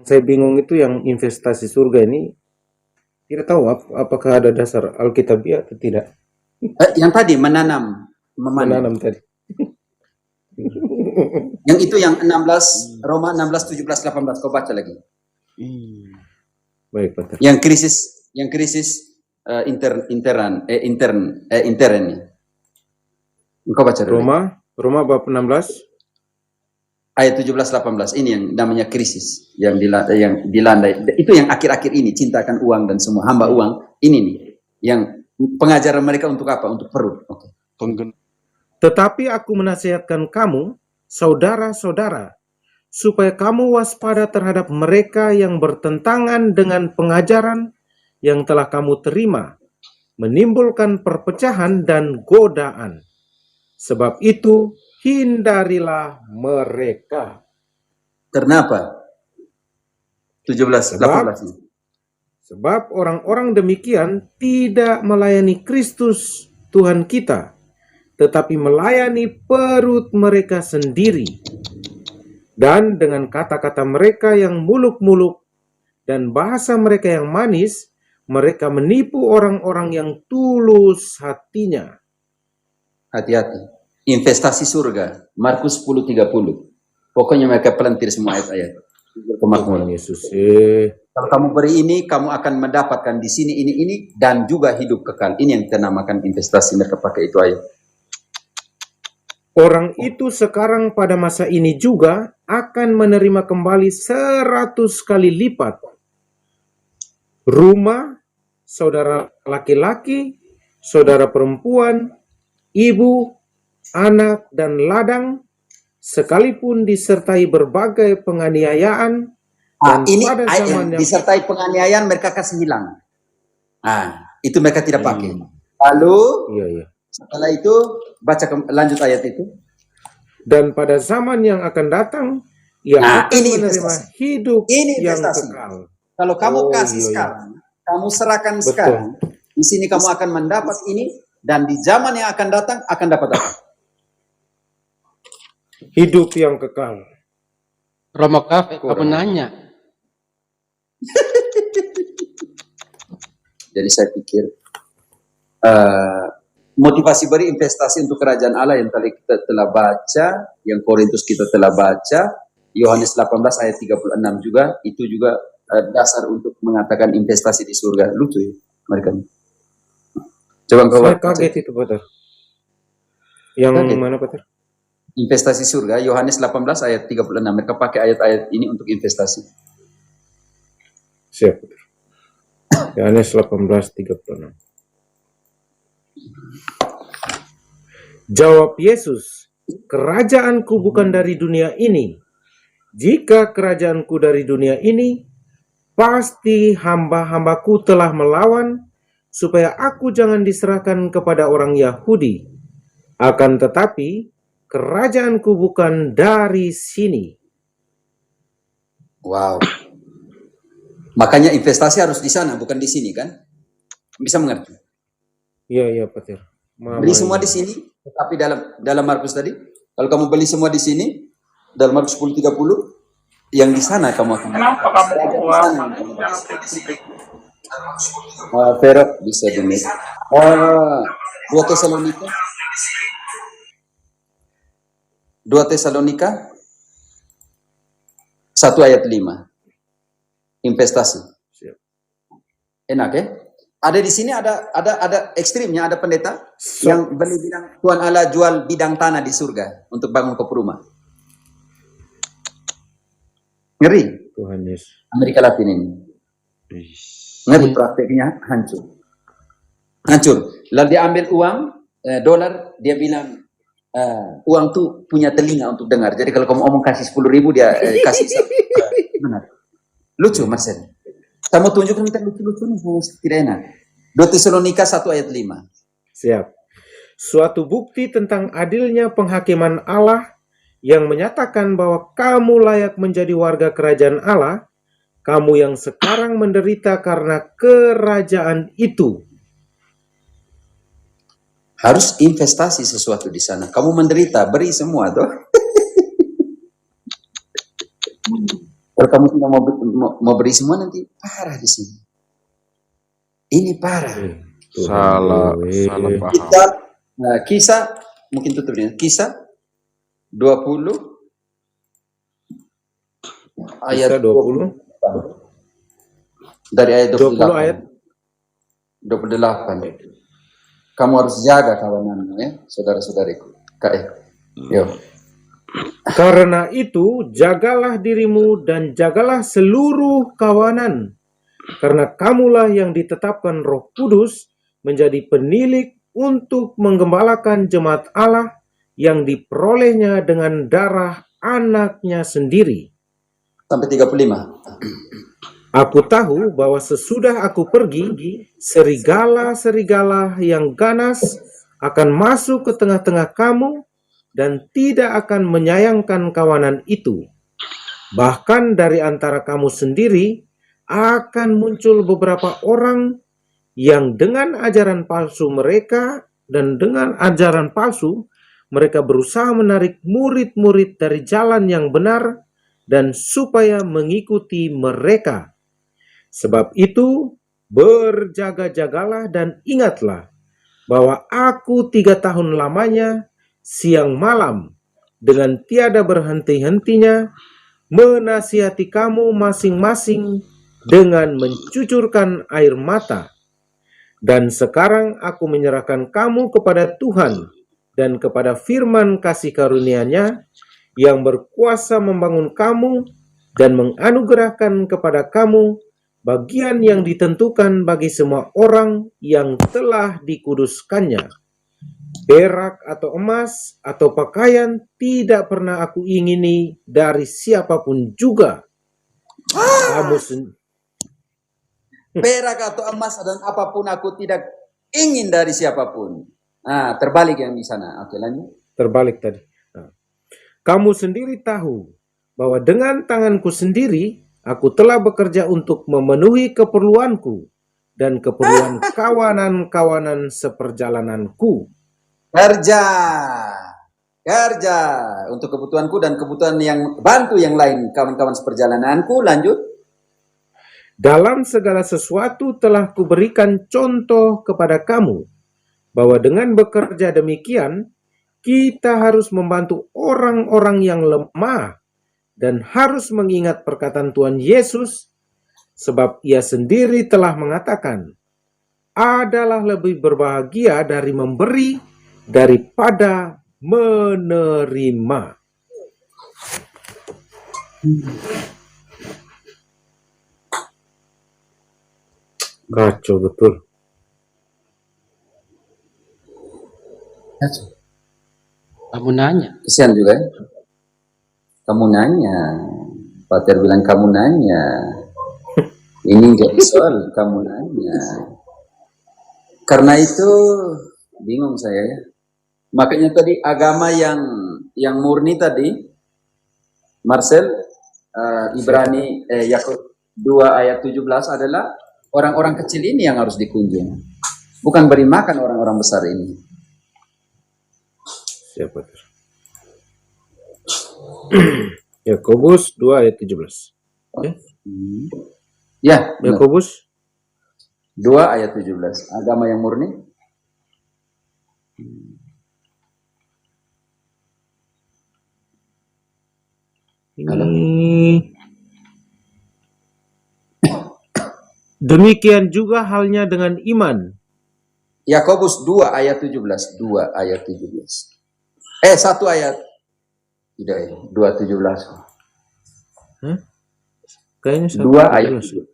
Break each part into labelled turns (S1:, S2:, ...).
S1: Saya bingung itu yang investasi surga ini, tidak tahu apakah ada dasar Alkitabiah atau tidak.
S2: Yang tadi menanam, memanen.
S1: Menanam tadi.
S2: Yang itu yang 16, Roma 16, 17, 18. Kau baca lagi.
S1: Baik, Pak.
S2: Yang krisis intern ini. Kau baca dulu.
S1: Roma bab 16
S2: ayat 17-18 ini yang namanya krisis yang dilanda. Itu yang akhir-akhir ini, cintakan uang dan semua hamba uang. Ini nih yang pengajaran mereka untuk apa? Untuk perut. Okay.
S1: Tetapi aku menasihatkan kamu, saudara-saudara, supaya kamu waspada terhadap mereka yang bertentangan dengan pengajaran yang telah kamu terima, menimbulkan perpecahan dan godaan. Sebab itu, hindarilah mereka.
S2: Kenapa? 17-18.
S1: Sebab orang-orang demikian tidak melayani Kristus Tuhan kita, tetapi melayani perut mereka sendiri. Dan dengan kata-kata mereka yang muluk-muluk dan bahasa mereka yang manis, mereka menipu orang-orang yang tulus hatinya.
S2: Hati-hati. Investasi surga. Markus 10:30. Pokoknya mereka pelantir semua ayat-ayat.
S1: Tuhan Yesus.
S2: Kalau kamu beri ini, kamu akan mendapatkan di sini ini dan juga hidup kekal. Ini yang kita namakan investasi. Mereka pakai itu ayat.
S1: Orang itu sekarang pada masa ini juga akan menerima kembali 100 kali lipat rumah, saudara laki-laki, saudara perempuan, ibu, anak, dan ladang, sekalipun disertai berbagai penganiayaan. Dan
S2: ini
S1: pada zaman yang
S2: disertai penganiayaan mereka kasih hilang. Itu mereka tidak pakai. Lalu setelah itu baca lanjut ayat itu.
S1: Dan pada zaman yang akan datang, ia akan menerima hidup yang kekal.
S2: Kalau kamu kasih sekarang, kamu serahkan sekarang, di sini kamu akan mendapat ini, dan di zaman yang akan datang akan dapat apa?
S1: Hidup yang kekal.
S3: Romo Cafe, kamu nanya.
S2: Jadi saya pikir motivasi beri investasi untuk kerajaan Allah yang tadi kita telah baca, yang Korintus kita telah baca, Yohanes 18 ayat 36 juga, itu juga dasar untuk mengatakan investasi di surga. Lucu ya mereka. Coba
S1: saya kaget itu, Pak. Yang mana, Pak?
S2: Investasi surga, Yohanes 18 ayat 36. Mereka pakai ayat-ayat ini untuk investasi.
S1: Siap. Yohanes 18:36. Jawab Yesus, "Kerajaanku bukan dari dunia ini. Jika kerajaanku dari dunia ini, pasti hamba-hambaku telah melawan, supaya aku jangan diserahkan kepada orang Yahudi. Akan tetapi, kerajaanku bukan dari sini."
S2: Wow. Makanya investasi harus di sana, bukan di sini, kan? Bisa mengerti?
S1: Iya, Peter.
S2: Beli semua di sini, tapi dalam Markus tadi, kalau kamu beli semua di sini, dalam Markus 10:30, yang di sana kamu akan.
S4: Kenapa kamu keluar?
S2: Ferok bisa dengar. 2 Tesalonika. 2 Tesalonika 1 ayat 5. Investasi. Enak ya? Ada di sini ada ekstrimnya, ada pendeta yang beli bilang Tuhan Allah jual bidang tanah di surga untuk bangun kop rumah. Ngeri.
S1: Tuhan Yesus.
S2: Amerika Latin ini. Ngeri prakteknya hancur. Lalu dia ambil uang dolar, dia bilang uang tuh punya telinga untuk dengar. Jadi kalau kamu omong kasih 10.000 dia kasih 1. Benar. Lucu Marcel. Saya mau tunjukkan lucu-lucu nih, tidak enak. 2 Tesalonika 1 ayat 5.
S1: Siap. Suatu bukti tentang adilnya penghakiman Allah yang menyatakan bahwa kamu layak menjadi warga kerajaan Allah, kamu yang sekarang menderita karena kerajaan itu.
S2: Harus investasi sesuatu di sana. Kamu menderita, beri semua tuh. Kalau kamu sudah mau beri semua nanti parah di sini. Ini parah.
S3: Salah paham.
S2: Kisah mungkin tutup ini. Kisah 20 ayat
S1: Kisah 20
S2: dari ayat
S1: 20
S2: 28.
S1: ayat
S2: 28. Kamu harus jaga kawananmu ya, saudara-saudariku. Yo.
S1: Karena itu, jagalah dirimu dan jagalah seluruh kawanan, karena kamulah yang ditetapkan Roh Kudus menjadi penilik untuk menggembalakan jemaat Allah yang diperolehnya dengan darah anaknya sendiri.
S2: Sampai 35.
S1: Aku tahu bahwa sesudah aku pergi, serigala-serigala yang ganas akan masuk ke tengah-tengah kamu dan tidak akan menyayangkan kawanan itu. Bahkan dari antara kamu sendiri akan muncul beberapa orang yang dengan ajaran palsu mereka mereka berusaha menarik murid-murid dari jalan yang benar dan supaya mengikuti mereka. Sebab itu, berjaga-jagalah dan ingatlah bahwa aku 3 tahun lamanya siang malam dengan tiada berhenti-hentinya menasihati kamu masing-masing dengan mencucurkan air mata. Dan sekarang aku menyerahkan kamu kepada Tuhan dan kepada firman kasih karunia-Nya yang berkuasa membangun kamu dan menganugerahkan kepada kamu bagian yang ditentukan bagi semua orang yang telah dikuduskannya. Perak atau emas atau pakaian tidak pernah aku ingini dari siapapun juga.
S2: Perak atau emas dan apapun aku tidak ingin dari siapapun. Terbalik yang di sana. Oke, lanjut.
S1: Terbalik tadi. Kamu sendiri tahu bahwa dengan tanganku sendiri aku telah bekerja untuk memenuhi keperluanku dan keperluan kawanan-kawanan seperjalananku. Kerja
S2: untuk kebutuhanku dan kebutuhan yang bantu yang lain, kawan-kawan seperjalananku. Lanjut.
S1: Dalam segala sesuatu telah kuberikan contoh kepada kamu, bahwa dengan bekerja demikian, kita harus membantu orang-orang yang lemah dan harus mengingat perkataan Tuhan Yesus, sebab Ia sendiri telah mengatakan, adalah lebih berbahagia dari memberi daripada menerima. Kacau betul.
S3: Kamu nanya.
S2: Kesian juga ya. Kamu nanya. Pater bilang kamu nanya. Ini jadi soal kamu nanya. Karena itu bingung saya ya. Makanya tadi agama yang murni tadi, Marcel, Ibrani Yakub 2 ayat 17 adalah orang-orang kecil ini yang harus dikunjung. Bukan beri makan orang-orang besar ini.
S1: Siapa itu? Yakobus 2 ayat 17.
S2: Ya,
S1: Yakobus
S2: 2 ayat 17. Agama yang murni. Demikian juga halnya dengan iman. Yakobus 2 ayat 17. 2 ayat 17. 1 ayat. Tidak ya, 2 17.
S1: Kayaknya
S2: 2 ayat 17.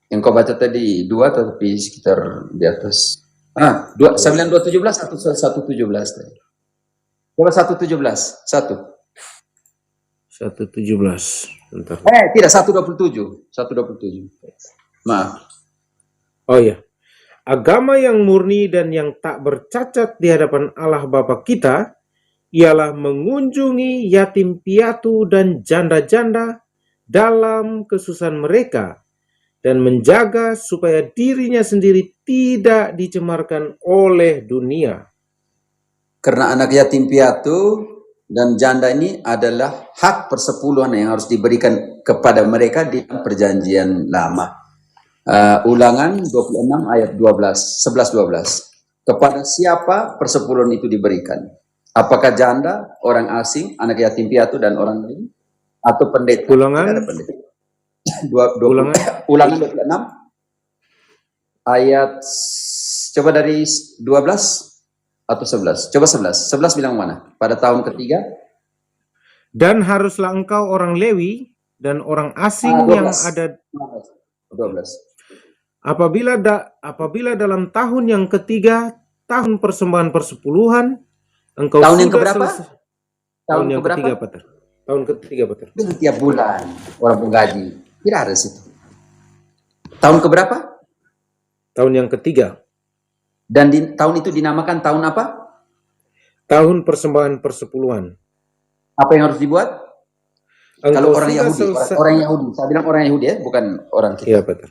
S2: Yang kau baca tadi 2 tapi sekitar di atas. 2 9 2 17 atau 1 17 tadi. Coba 1 17. 1
S1: 17. Bentar.
S2: Tidak 1 27. 1 27. Maaf.
S1: Oh ya. Agama yang murni dan yang tak bercacat di hadapan Allah Bapa kita ialah mengunjungi yatim piatu dan janda-janda dalam kesusahan mereka dan menjaga supaya dirinya sendiri tidak dicemarkan oleh dunia.
S2: Karena anak yatim piatu Dan janda ini adalah hak persepuluhan yang harus diberikan kepada mereka di perjanjian lama. Ulangan 26 ayat 11-12. Kepada siapa persepuluhan itu diberikan? Apakah janda, orang asing, anak yatim piatu, dan orang lain? Atau pendeta?
S1: Ulangan.
S2: Tidak ada pendeta. Ulangan 26 ayat, coba dari 12 atau 11? Coba 11. 11 bilang mana? Pada tahun ketiga.
S1: Dan haruslah engkau orang Lewi dan orang asing
S2: 12.
S1: yang ada
S2: 12.
S1: Apabila dalam tahun yang ketiga, tahun persembahan persepuluhan, engkau
S2: Tahun yang
S1: sudah
S2: keberapa?
S1: selesai.
S2: Tahun
S1: yang
S2: keberapa?
S1: ketiga, Pater. Tahun ketiga, Pater.
S2: Itu setiap bulan orang penggaji. Tidak ada situ. Tahun keberapa?
S1: Tahun yang ketiga.
S2: Dan tahun itu dinamakan tahun apa?
S1: Tahun persembahan persepuluhan.
S2: Apa yang harus dibuat? Kalau
S1: Engkau
S2: orang
S1: sudah
S2: Yahudi,
S1: selesai.
S2: orang Yahudi. Saya bilang orang Yahudi ya, bukan orang kita.
S1: Iya, Pater.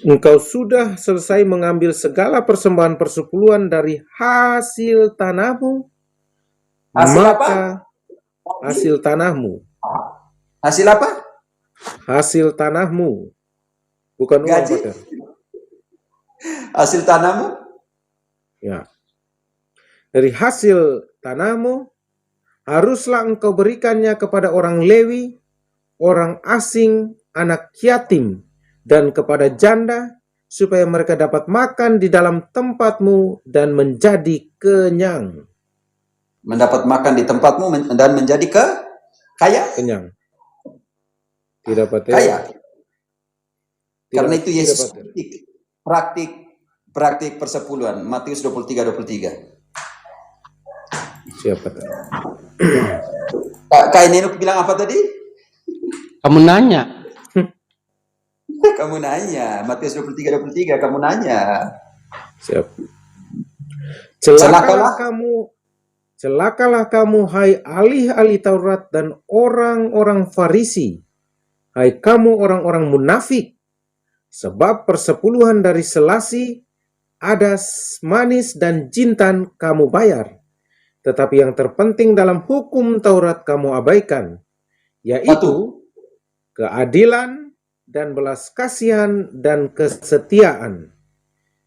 S1: Engkau sudah selesai mengambil segala persembahan persepuluhan dari hasil tanahmu,
S2: Hasil apa?
S1: maka hasil tanahmu,
S2: Hasil apa?
S1: hasil tanahmu, bukan uang,
S2: Gaji?
S1: Pater.
S2: Hasil tanahmu?
S1: Ya. Dari hasil tanahmu, haruslah engkau berikannya kepada orang Lewi, orang asing, anak yatim, dan kepada janda, supaya mereka dapat makan di dalam tempatmu dan menjadi kenyang.
S2: Mendapat makan di tempatmu dan menjadi kaya?
S1: Kenyang. Tidak, Pater.
S2: Kaya.
S1: Tidak,
S2: Karena itu Yesus
S1: tidak, Pater.
S2: praktik persepuluhan. Matius 23.
S1: Siap, Pater.
S2: Kak Nenuk bilang apa tadi?
S3: Kamu nanya.
S2: Kamu nanya. Matius 23 kamu nanya.
S1: Siap. Celakalah kamu, hai ahli-ahli Taurat dan orang-orang Farisi, hai kamu orang-orang munafik, sebab persepuluhan dari selasi, adas, manis, dan jintan kamu bayar, tetapi yang terpenting dalam hukum Taurat kamu abaikan, yaitu keadilan dan belas kasihan dan kesetiaan.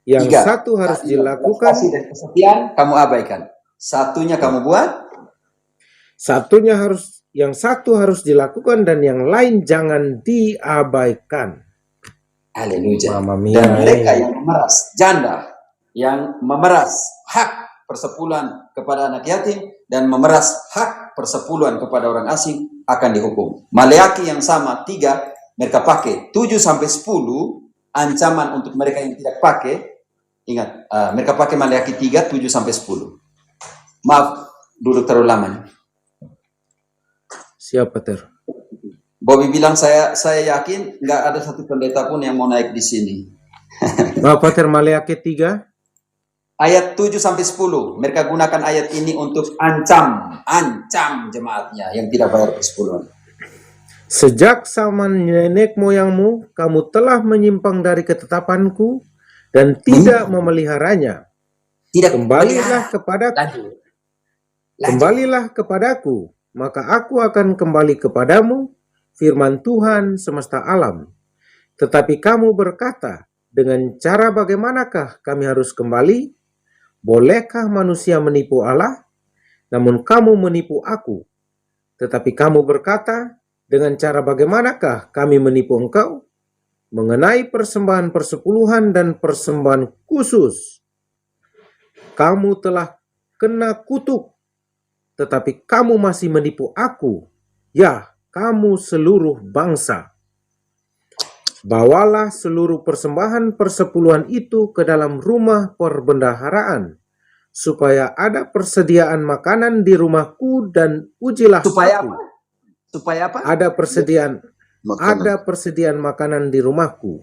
S1: Yang satu harus dilakukan,
S2: kasih dan kesetiaan kamu abaikan. Satunya kamu buat,
S1: yang satu harus dilakukan dan yang lain jangan diabaikan.
S2: Haleluya.
S1: Mamma mia.
S2: Dan mereka yang memeras janda, yang memeras hak persepuluhan kepada anak yatim, dan memeras hak persepuluhan kepada orang asing akan dihukum. Maleaki yang sama 3 mereka pakai 7-10 ancaman untuk mereka yang tidak pakai. Ingat, mereka pakai Maleaki 3 7-10. Maaf, duduk terlalu lama.
S1: Siap, Pater.
S2: Bobby bilang saya yakin nggak ada satu pendeta pun yang mau naik di sini.
S1: Maaf, Pater. Maleaki 3
S2: ayat 7-10. Mereka gunakan ayat ini untuk ancam jemaatnya yang tidak bayar persepuluhan.
S1: Sejak zaman nenek moyangmu, kamu telah menyimpang dari ketetapanku dan tidak memeliharanya. Kembalilah kepadaku, maka aku akan kembali kepadamu, firman Tuhan semesta alam. Tetapi kamu berkata, dengan cara bagaimanakah kami harus kembali? Bolehkah manusia menipu Allah? Namun kamu menipu aku. Tetapi kamu berkata, dengan cara bagaimanakah kami menipu engkau? Mengenai persembahan persepuluhan dan persembahan khusus, kamu telah kena kutuk, tetapi kamu masih menipu aku, ya kamu seluruh bangsa. Bawalah seluruh persembahan persepuluhan itu ke dalam rumah perbendaharaan, supaya ada persediaan makanan di rumahku, dan ujilah
S2: Supaya
S1: aku.
S2: apa? Supaya apa?
S1: Ada persediaan makanan di rumahku.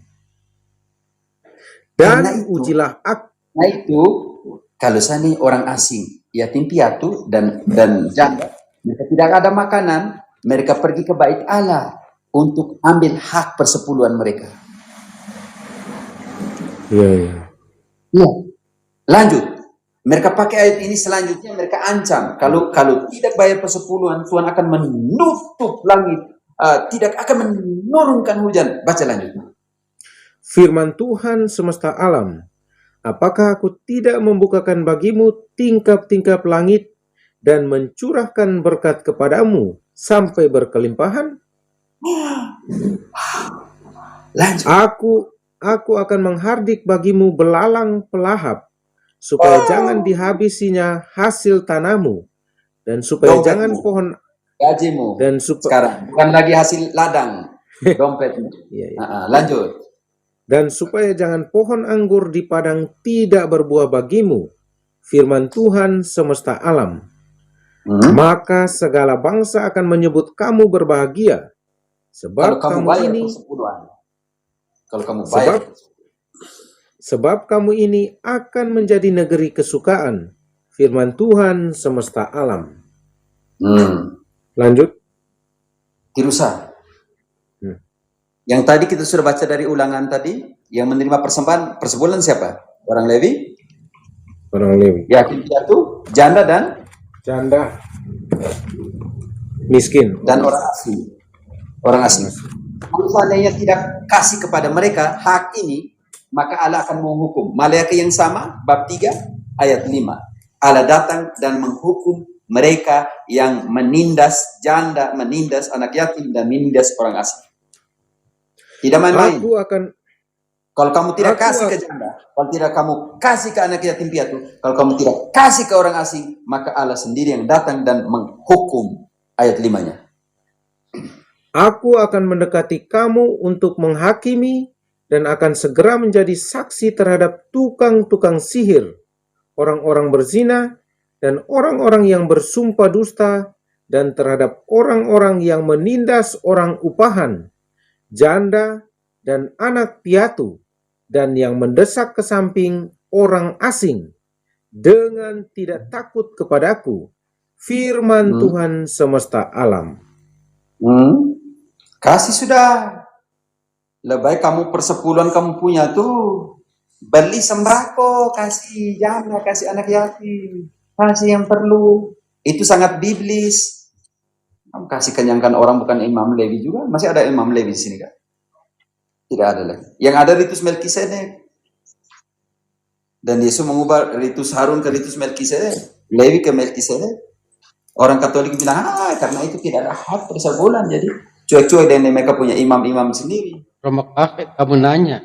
S1: Dan ujilah aku.
S2: Nah itu, kalau saya nih orang asing, yatim piatu dan janda, mereka tidak ada makanan, mereka pergi ke bait Allah untuk ambil hak persepuluhan mereka.
S1: Iya.
S2: Iya. Lanjut. Mereka pakai ayat ini selanjutnya mereka ancam kalau tidak bayar persepuluhan Tuhan akan menutup langit, tidak akan menurunkan hujan. Baca lanjut.
S1: Firman Tuhan semesta alam, apakah aku tidak membukakan bagimu tingkap-tingkap langit dan mencurahkan berkat kepadamu sampai berkelimpahan?
S2: Lanjut.
S1: Aku akan menghardik bagimu belalang pelahap, supaya jangan dihabisinya hasil tanahmu, dan supaya
S2: Dompetmu.
S1: jangan pohon
S2: Gajimu
S1: dan
S2: sekarang bukan lagi hasil ladang dompetmu.
S1: Iya, iya.
S2: Lanjut.
S1: Dan supaya jangan pohon anggur di padang tidak berbuah bagimu, firman Tuhan semesta alam. Maka segala bangsa akan menyebut kamu berbahagia, sebab
S2: Kalau kamu
S1: kamu
S2: bayar
S1: ini
S2: persepuluhan. Kalau kamu bayar.
S1: sebab kamu ini akan menjadi negeri kesukaan, firman Tuhan semesta alam. Lanjut.
S2: Tirusa. Yang tadi kita sudah baca dari ulangan tadi, yang menerima persembahan persepuluhan siapa? Orang Lewi?
S1: Orang Lewi.
S2: Yatim piatu, janda dan
S1: miskin
S2: dan orang asing. Orang asing. Kalau seandainya tidak kasih kepada mereka hak ini, maka Allah akan menghukum. Maleakhi yang sama, bab 3, ayat 5. Allah datang dan menghukum mereka yang menindas janda, menindas anak yatim, dan menindas orang asing. Tidak main-main. Kalau kamu tidak kasih ke janda, kalau tidak kamu kasih ke anak yatim piatu, kalau kamu tidak kasih ke orang asing, maka Allah sendiri yang datang dan menghukum. Ayat 5-nya.
S1: Aku akan mendekati kamu untuk menghakimi dan akan segera menjadi saksi terhadap tukang-tukang sihir, orang-orang berzina, dan orang-orang yang bersumpah dusta, dan terhadap orang-orang yang menindas orang upahan, janda, dan anak piatu, dan yang mendesak ke samping orang asing, dengan tidak takut kepadaku, firman Tuhan semesta alam.
S2: Kasih sudah. Lebih kamu persepuluhan kamu punya tuh, beli sembako, kasih janda, kasih anak yatim, kasih yang perlu. Itu sangat biblis. Kamu kasih kenyangkan orang bukan Imam Lewi juga. Masih ada Imam Lewi di sini kan? Tidak ada lagi. Yang ada ritus Melkisedek. Dan Yesus mengubah ritus Harun ke ritus Melkisedek, Lewi ke Melkisedek. Orang Katolik bilang, karena itu tidak ada hak persepuluhan, jadi cuek-cuek dan mereka punya imam-imam sendiri.
S3: Romak kamu nanya.